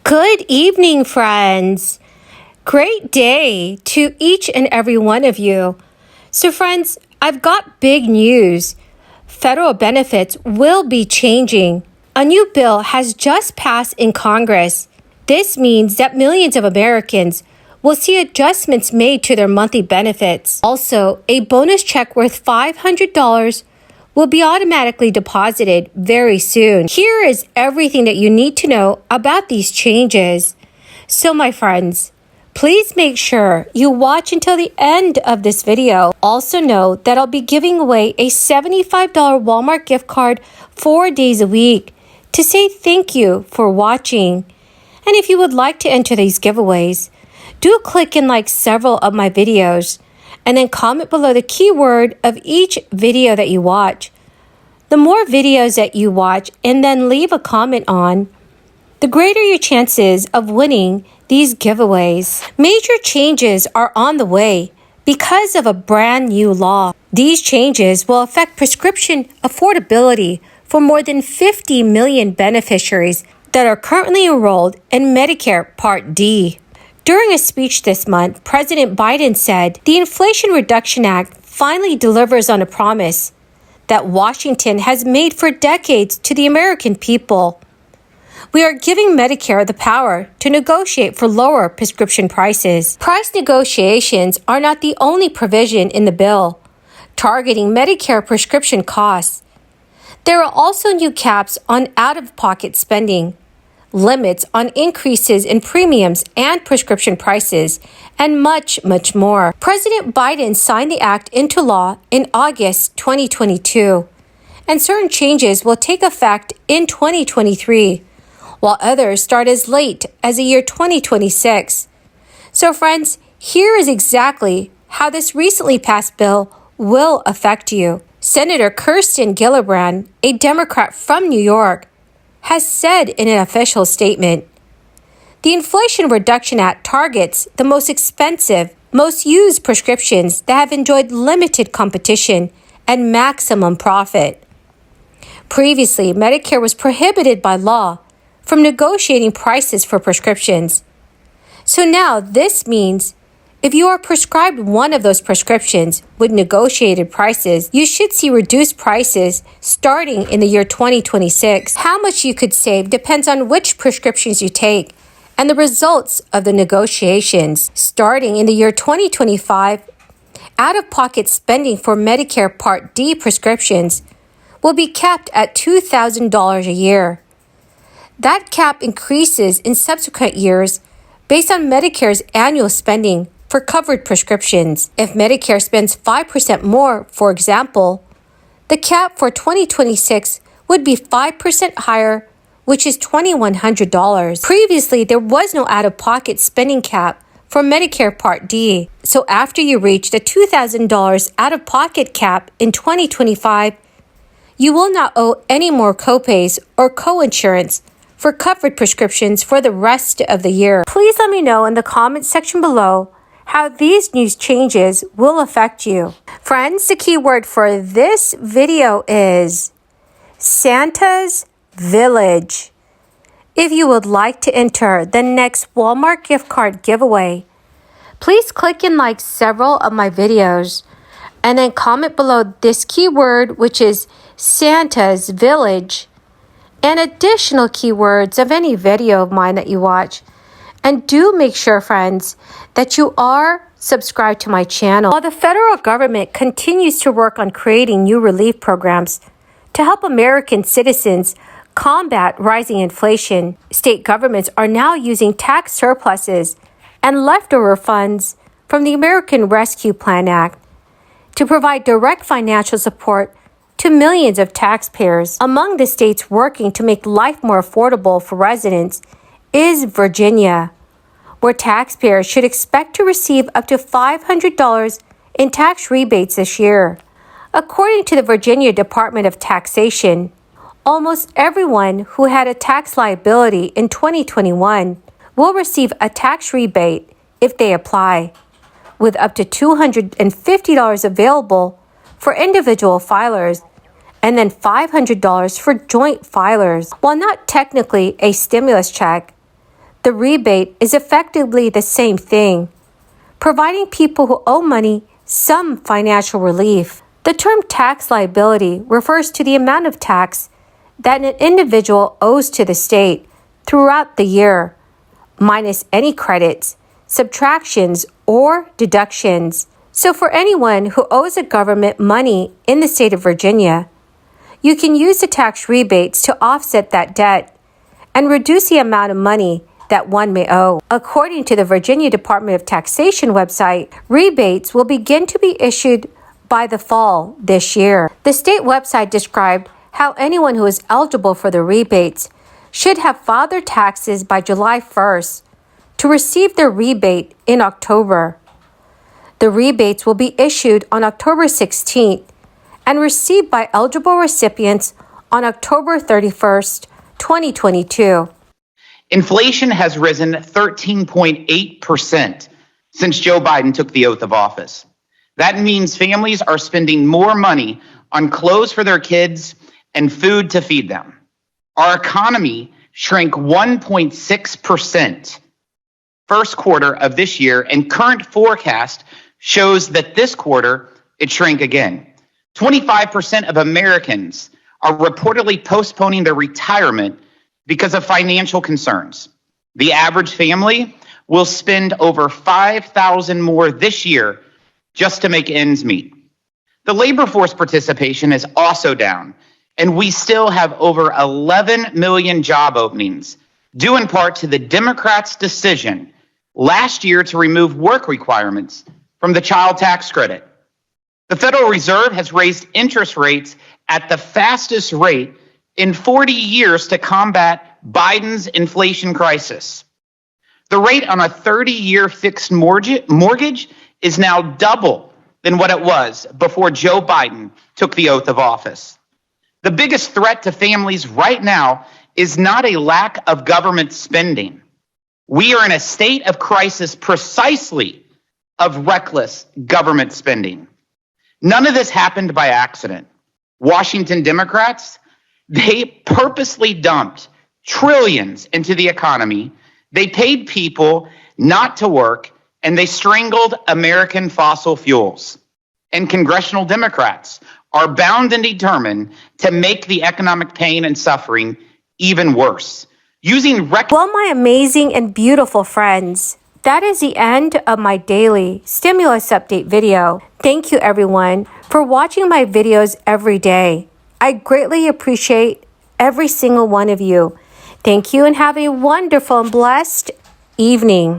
Good evening, friends. Great day to each and every one of you. So, friends, I've got big news. Federal benefits will be changing. A new bill has just passed in Congress. This means that millions of Americans will see adjustments made to their monthly benefits. Also, a bonus check worth $500 will be automatically deposited very soon. Here is everything that you need to know about these changes. So, my friends, please make sure you watch until the end of this video. Also know that I'll be giving away a $75 Walmart gift card 4 days a week to say thank you for watching. And if you would like to enter these giveaways, do click and like several of my videos and then comment below the keyword of each video that you watch. The more videos that you watch and then leave a comment on, the greater your chances of winning these giveaways. Major changes are on the way because of a brand new law. These changes will affect prescription affordability for more than 50 million beneficiaries that are currently enrolled in Medicare Part D. During a speech this month, President Biden said the Inflation Reduction Act finally delivers on a promise that Washington has made for decades to the American people. We are giving Medicare the power to negotiate for lower prescription prices. Price negotiations are not the only provision in the bill targeting Medicare prescription costs. There are also new caps on out-of-pocket spending, limits on increases in premiums and prescription prices, and much, much more. President Biden signed the act into law in August 2022, and certain changes will take effect in 2023, while others start as late as the year 2026. So, friends, here is exactly how this recently passed bill will affect you. Senator Kirsten Gillibrand, a Democrat from New York, has said in an official statement, the Inflation Reduction Act targets the most expensive, most used prescriptions that have enjoyed limited competition and maximum profit. Previously, Medicare was prohibited by law from negotiating prices for prescriptions. So now this means if you are prescribed one of those prescriptions with negotiated prices, you should see reduced prices starting in the year 2026. How much you could save depends on which prescriptions you take and the results of the negotiations. Starting in the year 2025, out-of-pocket spending for Medicare Part D prescriptions will be capped at $2,000 a year. That cap increases in subsequent years based on Medicare's annual spending for covered prescriptions. If Medicare spends 5% more, for example, the cap for 2026 would be 5% higher, which is $2,100. Previously, there was no out-of-pocket spending cap for Medicare Part D. So after you reach the $2,000 out-of-pocket cap in 2025, you will not owe any more copays or co-insurance for covered prescriptions for the rest of the year. Please let me know in the comments section below how these new changes will affect you. Friends, the keyword for this video is Santa's Village. If you would like to enter the next Walmart gift card giveaway, please click and like several of my videos and then comment below this keyword, which is Santa's Village, and additional keywords of any video of mine that you watch. And do make sure, friends, that you are subscribed to my channel. While the federal government continues to work on creating new relief programs to help American citizens combat rising inflation, state governments are now using tax surpluses and leftover funds from the American Rescue Plan Act to provide direct financial support to millions of taxpayers. Among the states working to make life more affordable for residents is Virginia, where taxpayers should expect to receive up to $500 in tax rebates this year. According to the Virginia Department of Taxation, almost everyone who had a tax liability in 2021 will receive a tax rebate if they apply, with up to $250 available for individual filers and then $500 for joint filers. While not technically a stimulus check, The rebate is effectively the same thing, providing people who owe money some financial relief. The term tax liability refers to the amount of tax that an individual owes to the state throughout the year, minus any credits, subtractions, or deductions. So for anyone who owes the government money in the state of Virginia, you can use the tax rebates to offset that debt and reduce the amount of money that one may owe. According to the Virginia Department of Taxation website, rebates will begin to be issued by the fall this year. The state website described how anyone who is eligible for the rebates should have filed their taxes by July 1st to receive their rebate in October. The rebates will be issued on October 16th and received by eligible recipients on October 31st, 2022. Inflation has risen 13.8% since Joe Biden took the oath of office. That means families are spending more money on clothes for their kids and food to feed them. Our economy shrank 1.6% first quarter of this year, and current forecast shows that this quarter it shrank again. 25% of Americans are reportedly postponing their retirement because of financial concerns. The average family will spend over $5,000 more this year just to make ends meet. The labor force participation is also down, and we still have over 11 million job openings, due in part to the Democrats' decision last year to remove work requirements from the child tax credit. The Federal Reserve has raised interest rates at the fastest rate in 40 years to combat Biden's inflation crisis. The rate on a 30-year fixed mortgage is now double than what it was before Joe Biden took the oath of office. The biggest threat to families right now is not a lack of government spending. We are in a state of crisis precisely of reckless government spending. None of this happened by accident. Washington Democrats, they purposely dumped trillions into the economy. They paid people not to work, and they strangled American fossil fuels. And congressional Democrats are bound and determined to make the economic pain and suffering even worse. Well, my amazing and beautiful friends, that is the end of my daily stimulus update video. Thank you, everyone, for watching my videos every day. I greatly appreciate every single one of you. Thank you and have a wonderful and blessed evening.